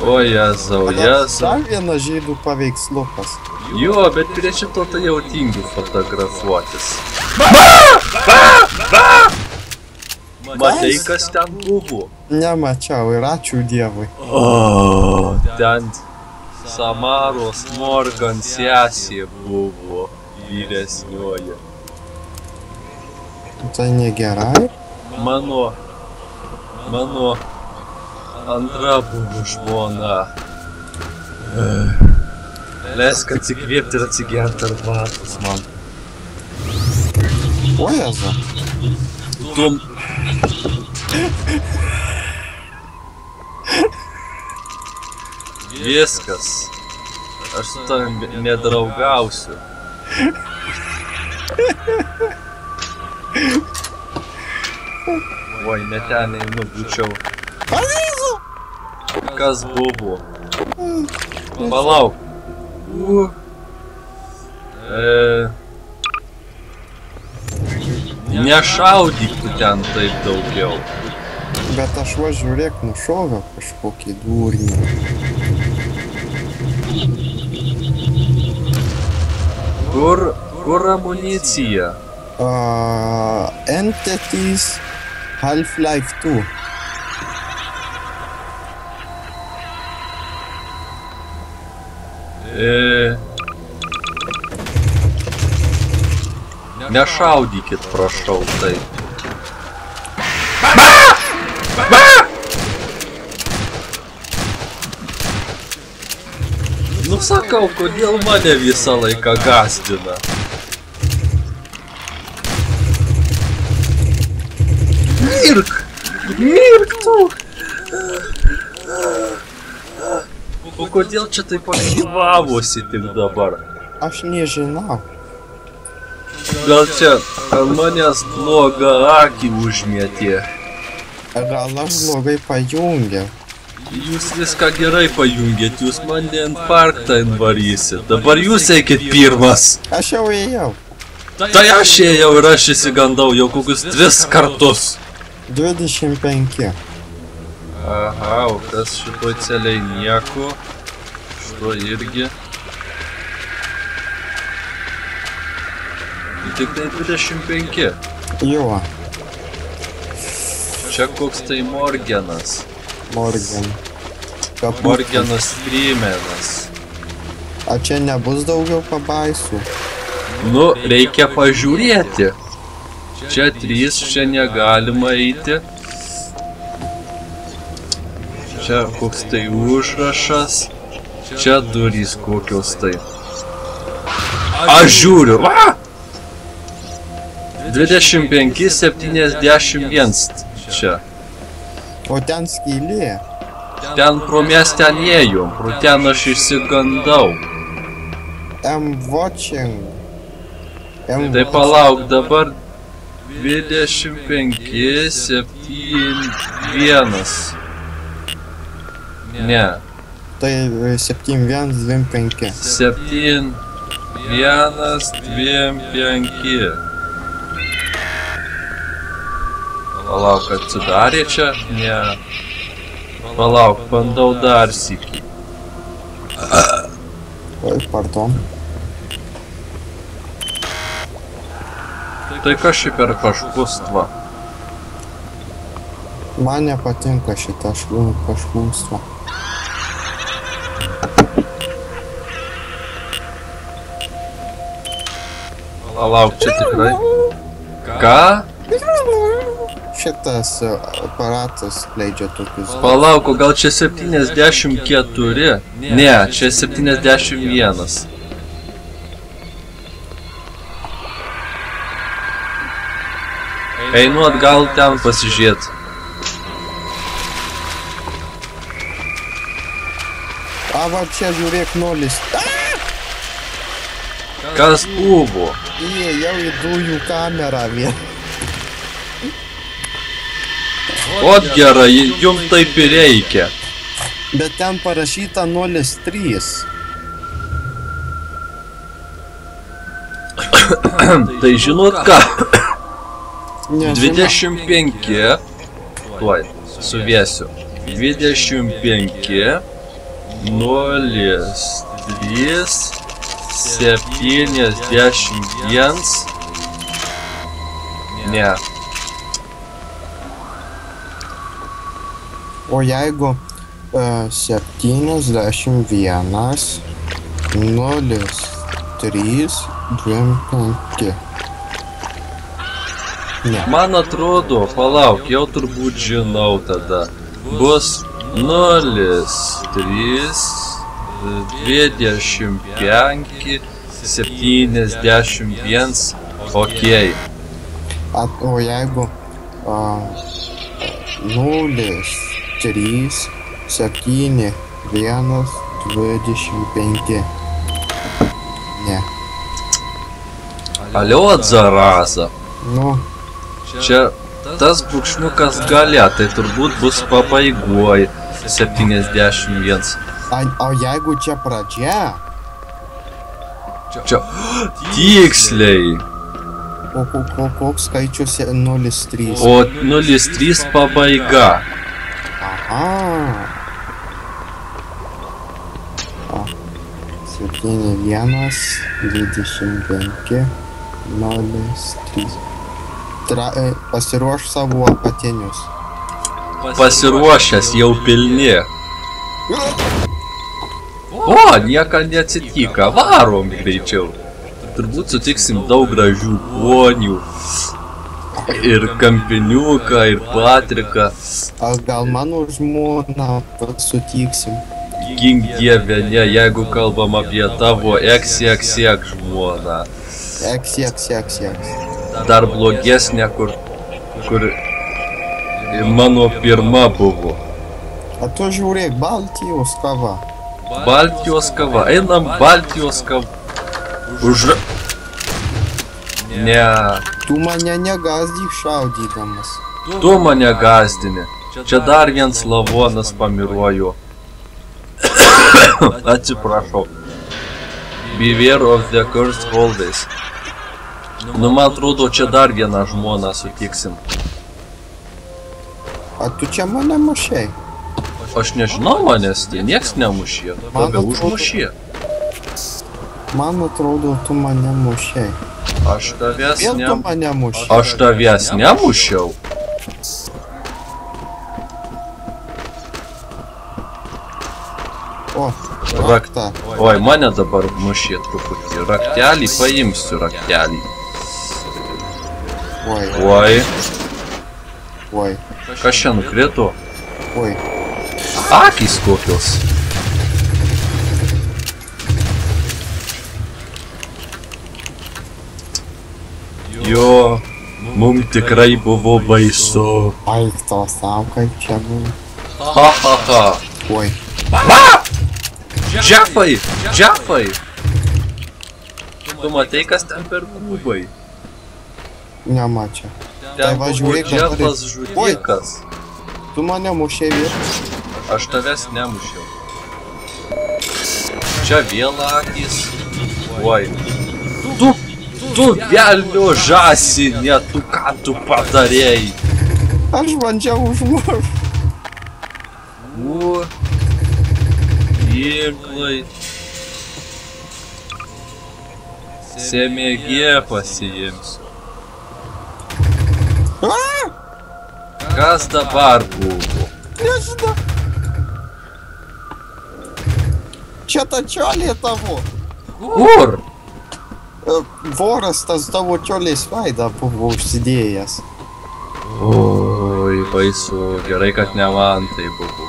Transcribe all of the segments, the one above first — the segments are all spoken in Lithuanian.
O Jėzau, Jėzau. Dar vienas žydų paveikslukas. Jo, bet prie šito tai jau tingiu fotografuotis. Matei, kas ten buvo? Nemačiau ir ačiū Dievui. O, ten Samaros Morgan sesė buvo vyresnioji. Tai negerai? Mano antra buvo žmona. Leisk atsikvėpti ir atsigerti arbatos man. O Jėzau. Tum. Viskas. Aš su tavim nedraugausiu. Oi, ne ten einu, būčiau. Kas buvo? Palauk. Nešaudyk tu ten taip daugiau. Bet aš va žiūrėk, nušoviau kažkokį dūrinį. Kur amunicija? Entities Half-Life 2. Nešaudykit, prašau, taip. Nu sakau, kodėl mane visą laiką gazdina? Mirk tu! O kodėl čia taip aktyvavosi tik dabar? Aš nežinau. Gal čia manęs blogą akį užmėtė? Gal aš blogai pajungiau? Jūs viską gerai pajungėt, jūs man infarktą invarysit. Dabar jūs eikit pirmas. Aš jau ėjau. Tai aš ėjau ir aš įsigandau jau kokius 3 kartus. 25. Aha, o kas šitoj celiai nieko. Šito irgi. Tik tai 25. Jo. Čia koks tai Morganas. Morgan. Morganas Freemanas. A čia nebus daugiau pabaisų? Nu, reikia pažiūrėti. Čia 3, čia negalima eiti. Čia koks tai užrašas. Čia durys kokios tai. Aš žiūriu. 25, 71 čia. O ten skylė. Ten pro mes ten ėjom, pro ten aš išsigandau. M-watching. Tai palauk, dabar 25, 71. Ne. Tai 7125. 7, 1, 2, 5. Palauk, atsidarė čia? Ne. Palauk, bandau dar sykį. Oi, pardon. Tai kas šį per kažkustva? Man nepatinka šitą kažkustva. Palauk, čia tikrai? Ką? Šitas aparatas leidžia tokius... Palauk, o gal čia 74? Ne, čia 71. Einu atgal ten pasižiūrėt. A, va čia žiūrėk 0. Kas buvo? Įėjau į dujų kamerą vien. Ot gerai, jums taip ir reikia. Bet ten parašyta 03. Tai žinot ką? Nežinau. 25, tuoj, suvėsiu. 25, 0, 3, 71. Ne. O jeigu 71, 0, 3, 2, 5. Ne. Man atrodo, palauk, jau turbūt žinau tada. Bus 0, 3, 25, 71. Okei. O jeigu 0, 3, 7, 1, 25. Ne. Alio, zaraza. Nu, Čia tas brūkšniukas gale, tai turbūt bus pabaigoj 71. o jeigu čia pradžia, Čia tiksliai. o koks skaičius 0,3? O 0,3 pabaiga. Aha. 7, 1, 25, 0,3. Pasiruoš savo apatinius. Pasiruošęs jau pilni. O, nieko neatsitika, varom greičiau. Turbūt sutiksim daug gražių ponių. Ir kampiniuką, ir Patriką. Gal mano žmoną sutiksim? Gink dieve, ne, jeigu kalbam apie tavo eksiek žmoną. Eks. Dar blogesnė, kur mano pirma buvo. A tu žiūrėk, Baltijos kava. Baltijos kava, einam Baltijos kava. Ne, Tu mane negazdyk šaudydamas. tu mane gazdini. Čia dar viens lavonas pamiruoju. Atsiprašau. Beware of the cursed always. Nu, man atrodo, čia dar vieną žmoną sutiksim. A tu čia mane mušei? Aš nežinau, manęs tai nieks nemušė. Tave užmušė. Man atrodo, tu mane mušei. Aš tavęs Vėl tu mane mušei. Aš tavęs nemušiau. O, raktą. Oi, mane dabar mušė truputį. Raktelį paimsiu, raktelį. Oi. Kas čia nukrito? Oi. Akys kokios. Jo, mum tikrai buvo baisu. Aik to savo, kaip čia buvo. Ha. Oi. Džefai! Tu matai, kas ten per kubai? Nemačiau. Ten va, buvo žiūrėk, dabar- Džefas žudikas. Tu mane mušei vėl. Aš tavęs nemušiau. Čia vėl akys. Oi. Tu velnio žąsinė, tu ką tu padarėjai? Aš bandžiau užmušti. Ginklai. Semėgė pasiimsiu. Kas dabar buvo? Nežinau. Čia ta čiolė tavo. Kur? Voras tas tavo čiolės veidą buvo užsidėjęs. Oi, baisu. Gerai, kad ne man tai buvo.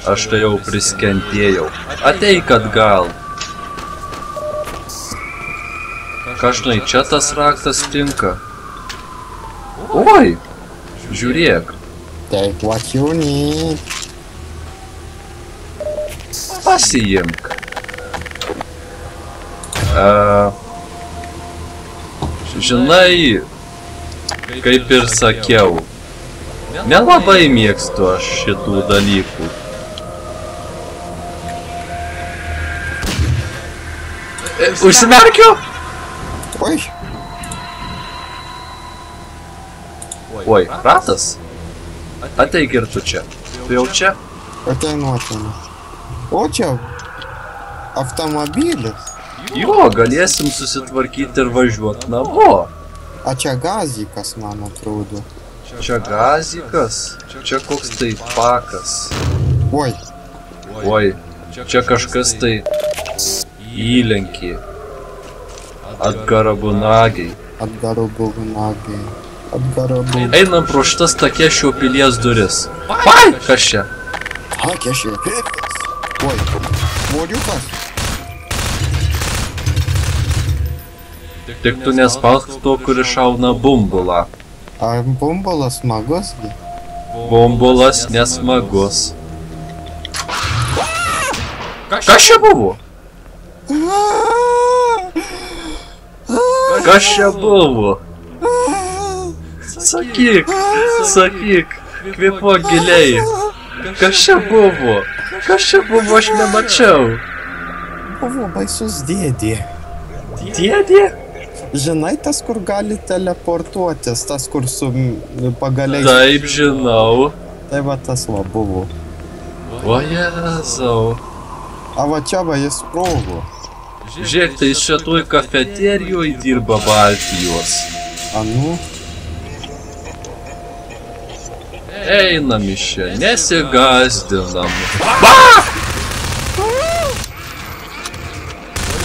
Aš tai jau priskentėjau. Ateik atgal. Ką žinai, čia tas raktas tinka. Oi, žiūrėk. Take what you need. Pasiimk. Žinai, kaip ir sakiau, nelabai mėgstu aš šitų dalykų. Užsimerkiu? Oi. Oi, ratas? Ateik ir tu čia. Tu jau čia? Ateinu. O čia automobilis. Jo, galėsim susitvarkyti ir važiuoti namo. A čia gazikas, man atrodo. Čia gazikas, čia koks tai pakas. Oi, Čia kažkas tai įlenkė. Atgarabunagiai. Einam pro šitas Takešio pilies duris. Pai, kas čia? Takešio pilies. Oi, voriukas. Tik tu nespausk to, kuris šauna bumbulą. Ar bumbulas smagusgi? Bumbulas nesmagus. Kas čia buvo? Kas čia buvo? Sakyk, kvėpuok giliai. Kas čia buvo? Aš nemačiau. Buvo baisus dėdė. Dėdė? Žinai, tas, kur gali teleportuotis, tas, kur su pagaliais... Taip, žinau. Tai va tas va buvo. O Jėzau. A va čia va jis sprogo. Žiūrėk, tai šitoj kafeterijoje dirba Baltijos. Anu? Einam iš čia, nesigazdinam.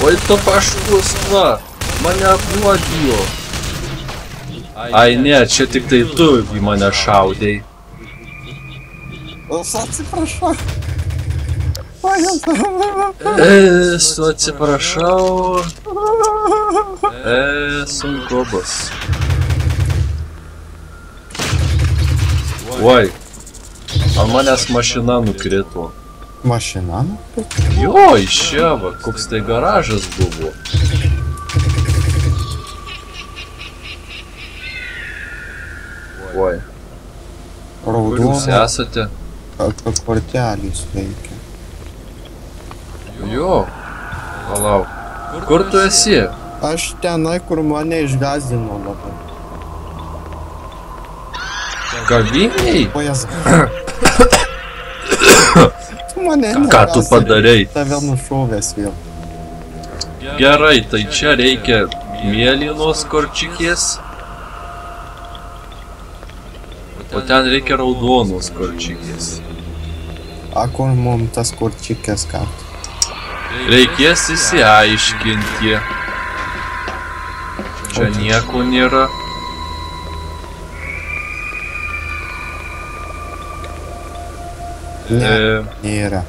Oi, tu paškus, va. Mane apnuodijo. Ai ne, čia tik tai tu į mane šaudei. Atsiprašau. Atsiprašau. Sunku bus. Oi, ant manęs mašina nukrito. Mašina? Jo, iš čia, va, koks tai garažas buvo. Oi. Kur jūs esate? Kortelės veikia. Jo. Palauk. Kur tu esi? Aš tenai, kur mane išgazdino labai. Kavinėj? O jas... Tu mane Ką tu padarei? Tave nušovęs vėl. Gerai, tai čia reikia mėlynos korčikės. O ten reikia raudonos korčikės. A kur mum tas korčikės kart? Reikės įsiaiškinti. Čia nieko nėra. Ne, nėra.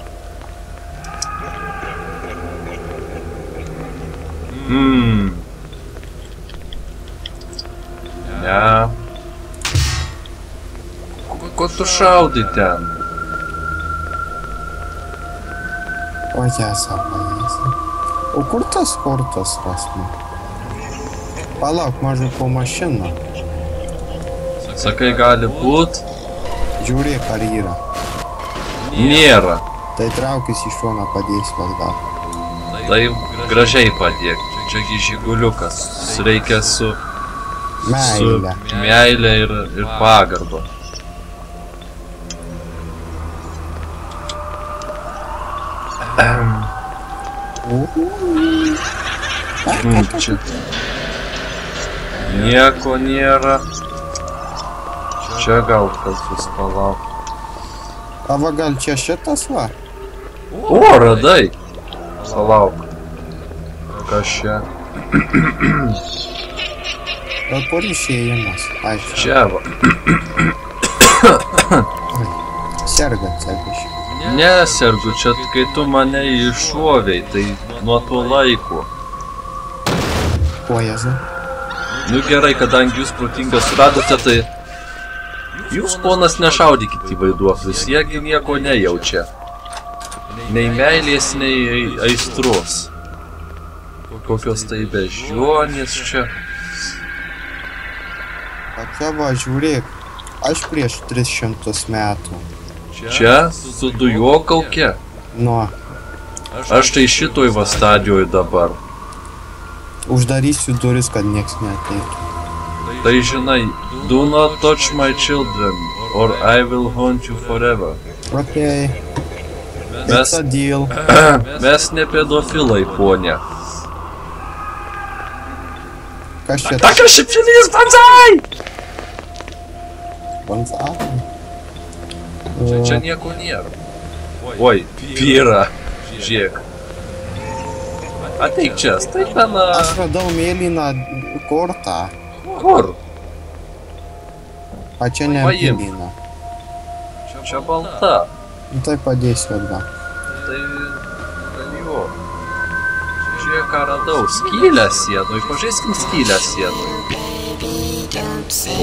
Ne. Ko tu šaudai ten? O jėsa. O kur tas kortas rasme? Palauk, mažu po mašiną. Sakai, gali būt? Žiūrėk, ar yra. Nėra. Tai traukis į šoną padės atgal. Tai gražiai padėk. Čiagi žiguliukas. Reikia su meile ir pagarba. Čia. Nieko nėra. Čia gal kas bus, palauk. A va gal čia šitas va? O, radai. Palauk. Kas čia? Kur išėjimas? Aišku. Čia va. Sergat, sakyšiu. Nesergu, čia kai tu mane iššovei, tai nuo to laiko. O Jėzu? Nu gerai, kadangi jūs protingas suradote, tai... Jūs, ponas, nešaudykit į vaiduoklius, jiegi nieko nejaučia. Nei meilės, nei aistros. Kokios tai bežionės čia. A čia va, žiūrėk. Aš prieš 300 metų. Čia? Su dujokauke? Nu. Aš tai šitoj va stadijoj dabar. Uždarysiu duris, kad nieks neateitų. Tai žinai, do not touch my children, or I will haunt you forever. Okay. It's a deal. Mes ne pedofilai, ponė. Kas čia? Taka šipšinys, banzai! Banzai? Čia nieko nėra. Oi, pyra. Žiūrėk. Ateik čia, staigmena. Aš radau mėlyną kortą. Kur? A čia ne Paimk. mėlyna. Čia balta. Nu tai padėsiu atgal. Tai jo. Žiūrėk, ką radau. Skylę sienui. Pažaiskim skylę sienui.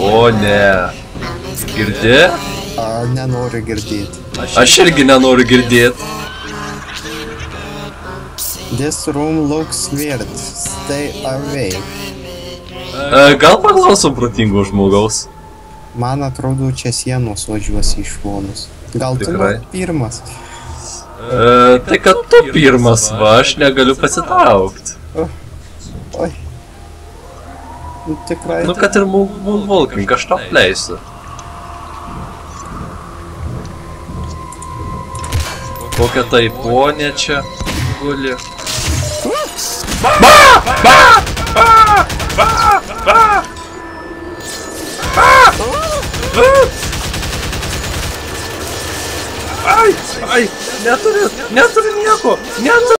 O ne. Girdi? Nenoriu girdėti. Aš irgi nenoriu girdėti. This room looks weird. Stay away. Gal paklausom protingo žmogaus? Man atrodo, čia sienos važiuos iš šonus. Gal tu Tikrai? pirmas? Tai kad tu pirmas, va, aš negaliu pasitraukti. Oi. Nu, tikrai. Nu, kad ir moonwalking, aš tau leisiu. Kokia tai ponė čia guli. Ai, neturiu nieko, neturiu.